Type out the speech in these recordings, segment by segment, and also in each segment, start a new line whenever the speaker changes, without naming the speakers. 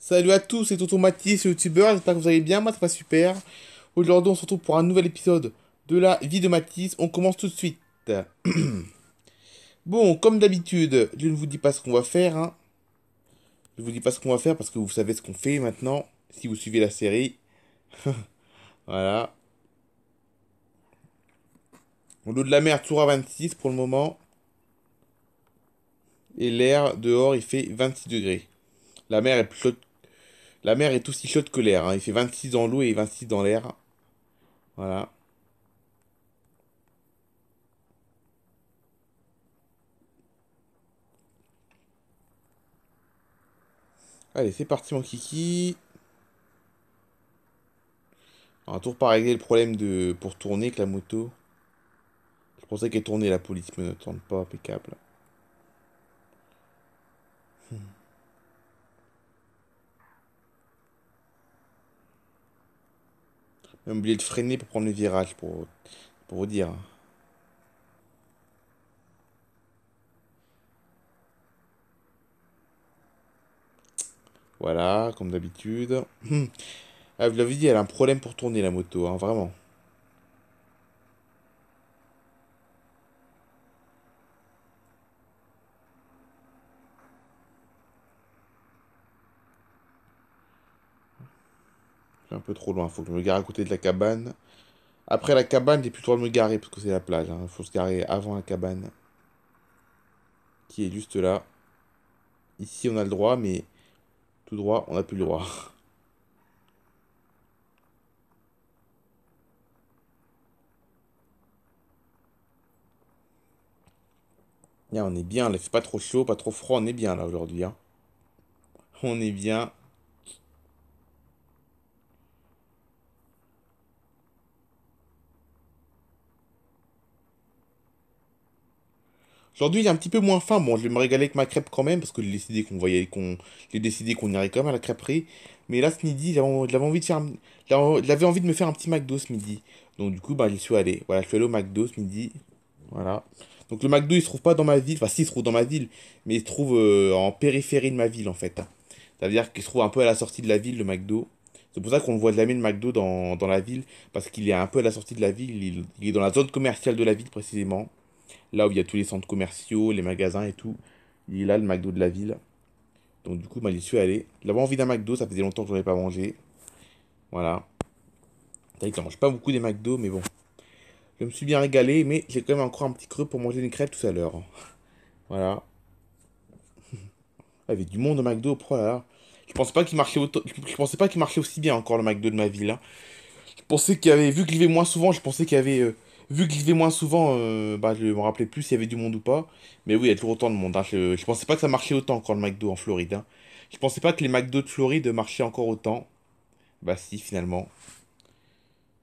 Salut à tous, c'est Tonton Mathis, le youtubeur, j'espère que vous allez bien, moi ça va super. Aujourd'hui on se retrouve pour un nouvel épisode de la vie de Mathis, on commence tout de suite. Bon, comme d'habitude, je ne vous dis pas ce qu'on va faire, hein. Je vous dis pas ce qu'on va faire parce que vous savez ce qu'on fait maintenant, si vous suivez la série. Voilà. L'eau de la mer toujours à 26 pour le moment, et l'air dehors il fait 26 degrés. La mer est plus chaude, la mer est aussi chaude que l'air, hein. Il fait 26 dans l'eau et 26 dans l'air. Voilà. Allez, c'est parti mon kiki. On va toujours pas régler le problème de pour tourner avec la moto. Je pensais qu'elle tournait, la police me ne tourne pas, impeccable. J'ai oublié de freiner pour prendre le virage, pour vous dire. Voilà, comme d'habitude. Ah, vous l'avez dit, elle a un problème pour tourner la moto, hein, vraiment. C'est un peu trop loin, faut que je me gare à côté de la cabane. Après la cabane, j'ai plus le droit de me garer parce que c'est la plage, hein. Faut se garer avant la cabane, qui est juste là. Ici, on a le droit, mais tout droit, on n'a plus le droit. Là, on est bien, là, il fait pas trop chaud, pas trop froid, on est bien là aujourd'hui, hein. On est bien. Aujourd'hui, il est un petit peu moins faim. Bon, je vais me régaler avec ma crêpe quand même, parce que j'ai décidé qu'on irait quand même à la crêperie. Mais là, ce midi, j'avais envie de faire, j'avais envie de me faire un petit McDo ce midi. Donc du coup, bah, j'y suis allé. Voilà, je suis allé au McDo ce midi. Voilà. Donc le McDo, il se trouve pas dans ma ville. Enfin, si, il se trouve dans ma ville, mais il se trouve en périphérie de ma ville, en fait. Ça veut dire qu'il se trouve un peu à la sortie de la ville, le McDo. C'est pour ça qu'on le voit jamais le McDo dans la ville, parce qu'il est un peu à la sortie de la ville. Il est dans la zone commerciale de la ville, précisément. Là où il y a tous les centres commerciaux, les magasins et tout. Il est là, le McDo de la ville. Donc du coup, bah, j'y suis allé. J'avais envie d'un McDo, ça faisait longtemps que je n'en ai pas mangé. Voilà. C'est vrai que j'en mange pas beaucoup des McDo, mais bon. Je me suis bien régalé, mais j'ai quand même encore un petit creux pour manger une crêpe tout à l'heure. Voilà. Ah, il y avait du monde au McDo, oh là là. Je pensais pas qu'il marchait autant... Je pensais pas qu'il marchait aussi bien encore le McDo de ma ville, hein. Je pensais qu'il y avait... Vu que j'y vais moins souvent, je pensais qu'il y avait... Vu que j'y vais moins souvent, bah, je me rappelais plus s'il y avait du monde ou pas. Mais oui, il y a toujours autant de monde, hein. Je pensais pas que ça marchait autant encore le McDo en Floride, hein. Je pensais pas que les McDo de Floride marchaient encore autant. Bah si, finalement.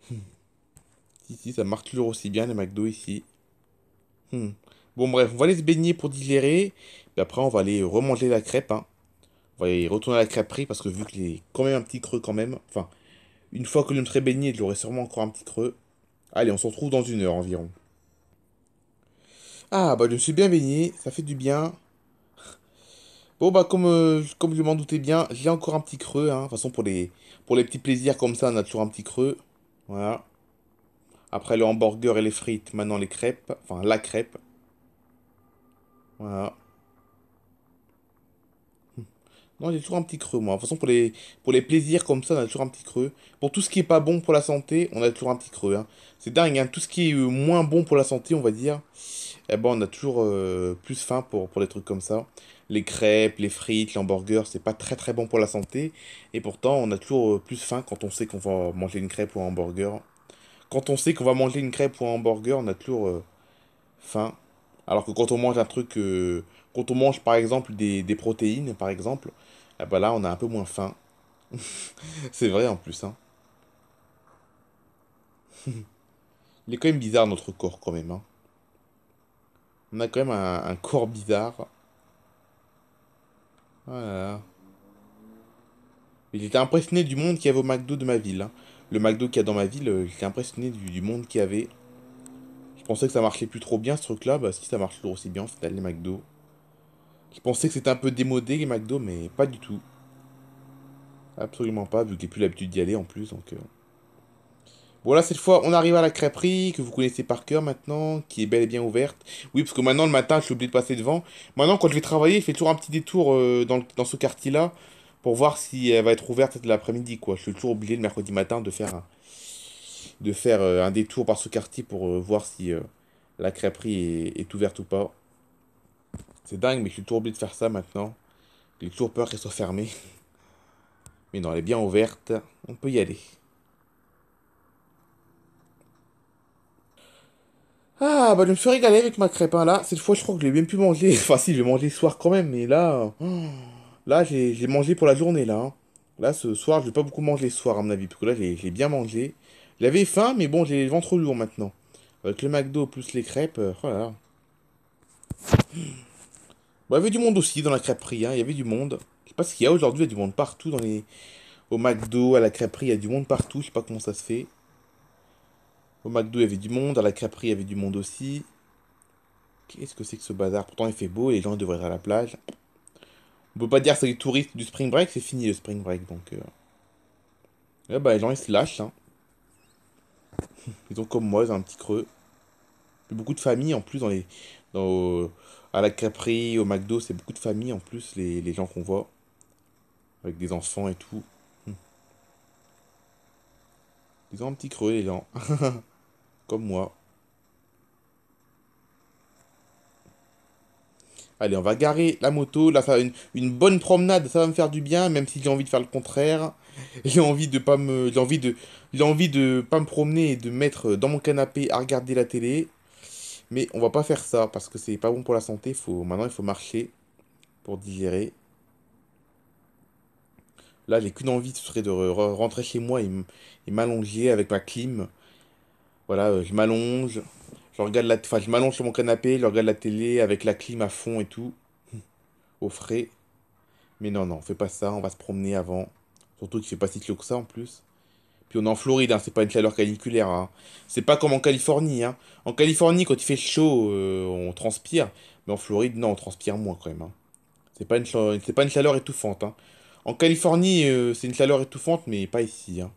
Si, si, ça marche toujours aussi bien les McDo ici. Hmm. Bon bref, on va aller se baigner pour digérer. Puis après, on va aller remanger la crêpe, hein. On va y retourner à la crêperie parce que vu qu'il est quand même un petit creux quand même. Enfin, une fois que je me serai baigné, j'aurai sûrement encore un petit creux. Allez, on se retrouve dans une heure environ. Ah, bah je me suis bien baigné, ça fait du bien. Bon, bah comme je m'en doutais bien, j'ai encore un petit creux, hein. De toute façon, pour les petits plaisirs comme ça, on a toujours un petit creux. Voilà. Après le hamburger et les frites, maintenant les crêpes. Enfin, la crêpe. Voilà. Non, j'ai toujours un petit creux, moi. De toute façon, pour les plaisirs comme ça, on a toujours un petit creux. Pour tout ce qui est pas bon pour la santé, on a toujours un petit creux, hein. C'est dingue, hein. Tout ce qui est moins bon pour la santé, on va dire, eh ben, on a toujours plus faim pour les trucs comme ça. Les crêpes, les frites, l'hamburger, c'est pas très très bon pour la santé. Et pourtant, on a toujours plus faim quand on sait qu'on va manger une crêpe ou un hamburger. Quand on sait qu'on va manger une crêpe ou un hamburger, on a toujours faim. Alors que quand on mange un truc, quand on mange par exemple des protéines, par exemple, eh ben là, on a un peu moins faim. C'est vrai en plus, hein. Il est quand même bizarre notre corps quand même, hein. On a quand même un corps bizarre. Voilà. J'étais impressionné du monde qu'il y avait au McDo de ma ville, hein. Le McDo qu'il y a dans ma ville, j'étais impressionné du monde qu'il y avait. Je pensais que ça marchait plus trop bien ce truc-là, bah si ça marche toujours aussi bien, c'est les McDo. Je pensais que c'était un peu démodé les McDo, mais pas du tout. Absolument pas, vu que j'ai plus l'habitude d'y aller en plus. Donc, bon, là, cette fois, on arrive à la crêperie, que vous connaissez par cœur maintenant, qui est bel et bien ouverte. Oui, parce que maintenant, le matin, je suis obligé de passer devant. Maintenant, quand je vais travailler, je fais toujours un petit détour dans ce quartier-là, pour voir si elle va être ouverte l'après-midi, quoi. Je suis toujours obligé le mercredi matin de faire un détour par ce quartier pour voir si la crêperie est ouverte ou pas. C'est dingue, mais je suis toujours obligé de faire ça maintenant. J'ai toujours peur qu'elle soit fermée. Mais non, elle est bien ouverte. On peut y aller. Ah, bah je me suis régalé avec ma crêpe, hein, là. Cette fois, je crois que je l'ai même pu manger. Enfin, si, je vais manger ce soir quand même, mais là... là, j'ai mangé pour la journée, là, hein. Là, ce soir, je vais pas beaucoup manger ce soir, à mon avis, parce que là, j'ai bien mangé. J'avais faim, mais bon, j'ai le ventre lourd maintenant. Avec le McDo plus les crêpes, oh là là. Bon, il y avait du monde aussi dans la crêperie, hein. Il y avait du monde. Je sais pas ce qu'il y a aujourd'hui, il y a du monde partout dans les... Au McDo, à la crêperie, il y a du monde partout, je sais pas comment ça se fait. Au McDo, il y avait du monde, à la crêperie, il y avait du monde aussi. Qu'est-ce que c'est que ce bazar? Pourtant, il fait beau et les gens devraient être à la plage. On peut pas dire que c'est les touristes du spring break, c'est fini le spring break, donc... ouais, bah, les gens, ils se lâchent, hein. Ils ont comme moi, ils ont un petit creux. Il y a beaucoup de familles, en plus, à la crêperie, au McDo, c'est beaucoup de familles, en plus, les gens qu'on voit. Avec des enfants et tout. Ils ont un petit creux, les gens. Comme moi. Allez, on va garer la moto. Là, ça va une bonne promenade, ça va me faire du bien, même si j'ai envie de faire le contraire. J'ai envie de pas me, j'ai envie de pas me promener et de me mettre dans mon canapé à regarder la télé. Mais on va pas faire ça parce que c'est pas bon pour la santé. Maintenant, il faut marcher pour digérer. Là, j'ai qu'une envie, ce serait de rentrer chez moi et m'allonger avec ma clim. Voilà, je m'allonge, enfin, je m'allonge sur mon canapé, je regarde la télé avec la clim à fond et tout, au frais. Mais non, non, on fait pas ça, on va se promener avant. Surtout qu'il fait pas si chaud que ça en plus. Puis on est en Floride, hein, c'est pas une chaleur caniculaire, hein. C'est pas comme en Californie, hein. En Californie, quand il fait chaud, on transpire. Mais en Floride, non, on transpire moins quand même, hein. C'est pas une chaleur étouffante, hein. En Californie, c'est une chaleur étouffante, mais pas ici, hein.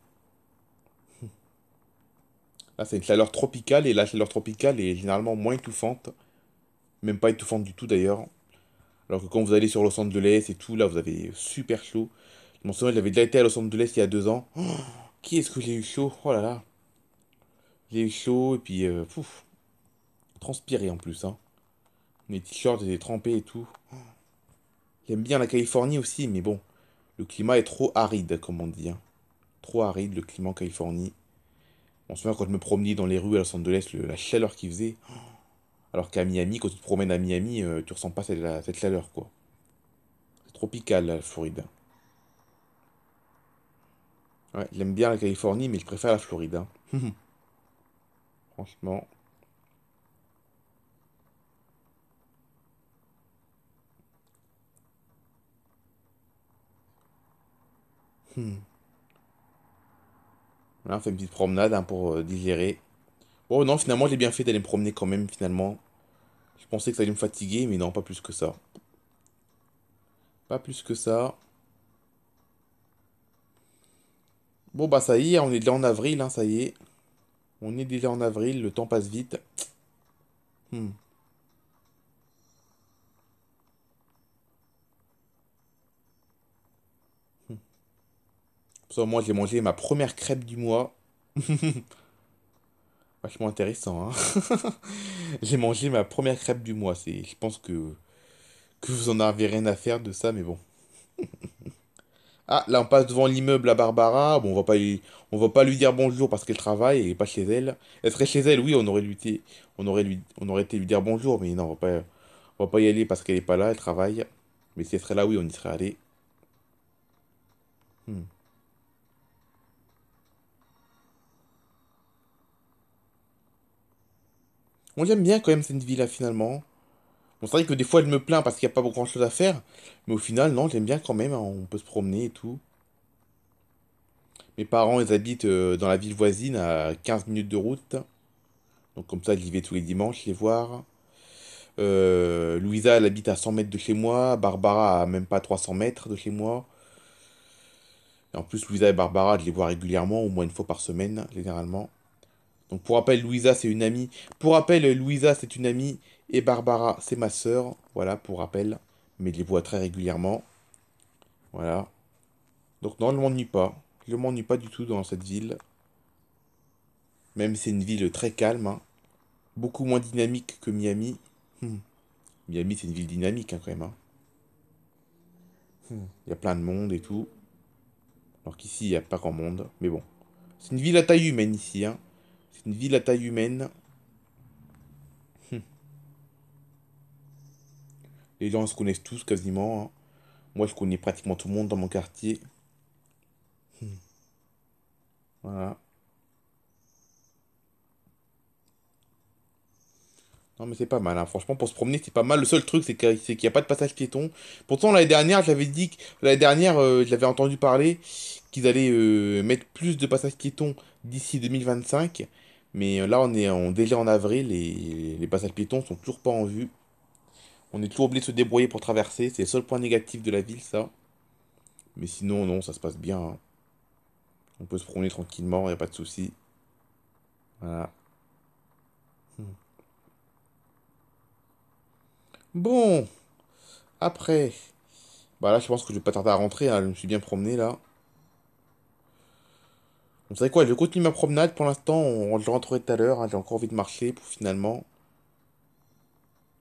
Là, c'est une chaleur tropicale, et la chaleur tropicale est généralement moins étouffante. Même pas étouffante du tout d'ailleurs. Alors que quand vous allez sur Los Angeles et tout, là, vous avez super chaud. Je m'en souviens, j'avais déjà été à Los Angeles il y a 2 ans. Oh, qui est-ce que j'ai eu chaud? Oh là là. J'ai eu chaud, et puis, pouf, transpiré en plus, hein. Mes t-shirts étaient trempés et tout. J'aime bien la Californie aussi, mais bon, le climat est trop aride, comme on dit, hein. Trop aride, le climat en Californie. On se souvient quand je me promenais dans les rues à Los Angeles, la chaleur qu'il faisait. Alors qu'à Miami, quand tu te promènes à Miami, tu ressens pas cette chaleur, quoi. C'est tropical, la Floride. Ouais, j'aime bien la Californie, mais je préfère la Floride, hein. Franchement. Hmm. Voilà, on fait une petite promenade, hein, pour digérer. Oh non, finalement, j'ai bien fait d'aller me promener quand même, finalement. Je pensais que ça allait me fatiguer, mais non, pas plus que ça. Pas plus que ça. Bon, bah ça y est, on est déjà en avril, hein, ça y est. On est déjà en avril, le temps passe vite. Hmm. Pour ça, moi, j'ai mangé ma première crêpe du mois. Vachement intéressant, hein. J'ai mangé ma première crêpe du mois. Je pense que vous en avez rien à faire de ça, mais bon. Ah, là, on passe devant l'immeuble à Barbara. Bon, on va pas lui dire bonjour parce qu'elle travaille et pas chez elle. Elle serait chez elle, oui, on aurait été lui dire bonjour, mais non, on va pas y aller parce qu'elle est pas là, elle travaille. Mais si elle serait là, oui, on y serait allé. Hmm. On l'aime bien quand même cette ville-là finalement. Bon, c'est vrai que des fois, je me plains parce qu'il n'y a pas grand-chose à faire, mais au final, non, j'aime bien quand même, hein, on peut se promener et tout. Mes parents, ils habitent dans la ville voisine à 15 minutes de route. Donc comme ça, j'y vais tous les dimanches les voir. Louisa, elle habite à 100 mètres de chez moi. Barbara à même pas 300 mètres de chez moi. Et en plus, Louisa et Barbara, je les vois régulièrement, au moins une fois par semaine, généralement. Donc pour rappel, Louisa, c'est une amie. Pour rappel, Louisa, c'est une amie. Et Barbara, c'est ma sœur. Voilà, pour rappel. Mais je les vois très régulièrement. Voilà. Donc non, je ne m'ennuie pas. Je ne m'ennuie pas du tout dans cette ville. Même si c'est une ville très calme, hein. Beaucoup moins dynamique que Miami. Hmm. Miami, c'est une ville dynamique, hein, quand même, hein. Il y a plein de monde et tout. Alors qu'ici, il n'y a pas grand monde. Mais bon. C'est une ville à taille humaine ici, hein. C'est une ville à taille humaine. Les gens se connaissent tous quasiment, hein. Moi, je connais pratiquement tout le monde dans mon quartier. Voilà. Non, mais c'est pas mal, hein. Franchement, pour se promener, c'est pas mal. Le seul truc, c'est qu'il n'y a pas de passage piéton. Pourtant, l'année dernière, j'avais dit, l'année dernière, j'avais entendu parler qu'ils allaient mettre plus de passages piétons d'ici 2025. Mais là, déjà en avril et les passages piétons sont toujours pas en vue. On est toujours obligé de se débrouiller pour traverser. C'est le seul point négatif de la ville, ça. Mais sinon, non, ça se passe bien, hein. On peut se promener tranquillement, il n'y a pas de souci. Voilà. Bon, après. Bah là, je pense que je vais pas tarder à rentrer, hein. Je me suis bien promené là. Vous savez quoi, je vais continuer ma promenade. Pour l'instant, je rentrerai tout à l'heure, hein. J'ai encore envie de marcher pour finalement.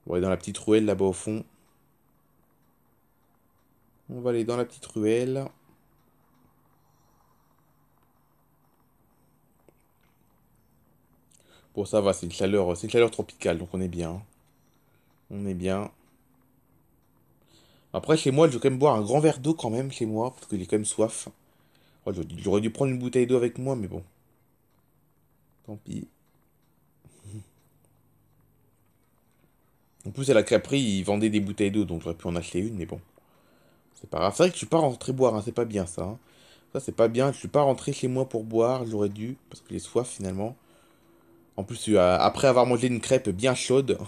On va aller dans la petite ruelle là-bas au fond. On va aller dans la petite ruelle. Bon, ça va, c'est une chaleur tropicale, donc on est bien, hein. On est bien. Après, chez moi, je vais quand même boire un grand verre d'eau quand même, chez moi, parce que j'ai quand même soif. Oh, j'aurais dû prendre une bouteille d'eau avec moi, mais bon, tant pis. En plus, à la crêperie, ils vendaient des bouteilles d'eau, donc j'aurais pu en acheter une, mais bon, c'est pas grave. C'est vrai que je suis pas rentré boire, hein, c'est pas bien ça, hein. Ça, c'est pas bien. Je suis pas rentré chez moi pour boire, j'aurais dû, parce que j'ai soif finalement. En plus, après avoir mangé une crêpe bien chaude,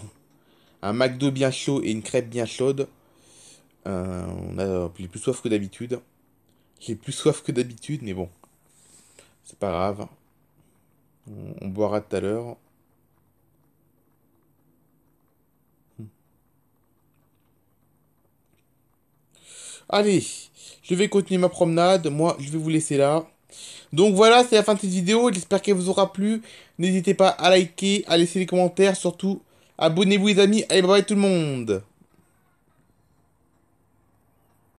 un McDo bien chaud et une crêpe bien chaude, j'ai plus soif que d'habitude. J'ai plus soif que d'habitude, mais bon, c'est pas grave. On boira tout à l'heure. Allez, je vais continuer ma promenade. Moi, je vais vous laisser là. Donc voilà, c'est la fin de cette vidéo. J'espère qu'elle vous aura plu. N'hésitez pas à liker, à laisser des commentaires. Surtout, abonnez-vous les amis. Allez, bye bye tout le monde.